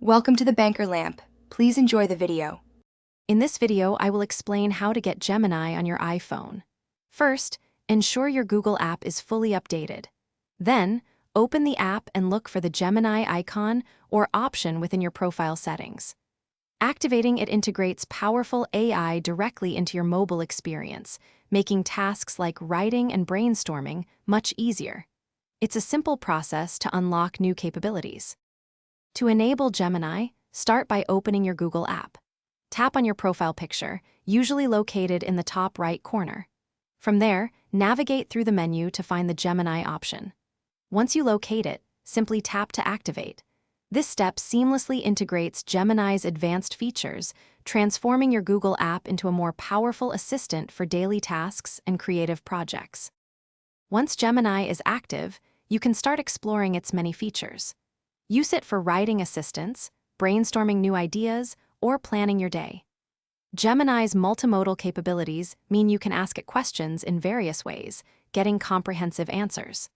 Welcome to the Banker Lamp. Please enjoy the video. In this video, I will explain how to get Gemini on your iPhone. First, ensure your Google app is fully updated. Then, open the app and look for the Gemini icon or option within your profile settings. Activating it integrates powerful AI directly into your mobile experience, making tasks like writing and brainstorming much easier. It's a simple process to unlock new capabilities. To enable Gemini, start by opening your Google app. Tap on your profile picture, usually located in the top right corner. From there, navigate through the menu to find the Gemini option. Once you locate it, simply tap to activate. This step seamlessly integrates Gemini's advanced features, transforming your Google app into a more powerful assistant for daily tasks and creative projects. Once Gemini is active, you can start exploring its many features. Use it for writing assistance, brainstorming new ideas, or planning your day. Gemini's multimodal capabilities mean you can ask it questions in various ways, getting comprehensive answers.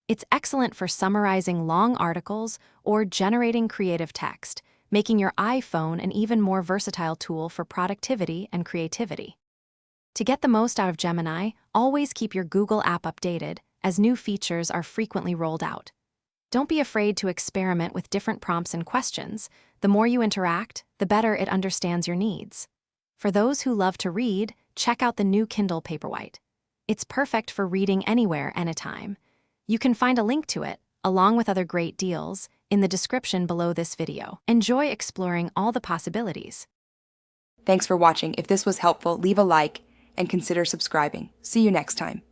It's excellent for summarizing long articles or generating creative text, making your iPhone an even more versatile tool for productivity and creativity. To get the most out of Gemini, always keep your Google app updated, as new features are frequently rolled out. Don't be afraid to experiment with different prompts and questions. The more you interact, the better it understands your needs. For those who love to read, check out the new Kindle Paperwhite. It's perfect for reading anywhere, anytime. You can find a link to it, along with other great deals, in the description below this video. Enjoy exploring all the possibilities. Thanks for watching. If this was helpful, leave a like and consider subscribing. See you next time.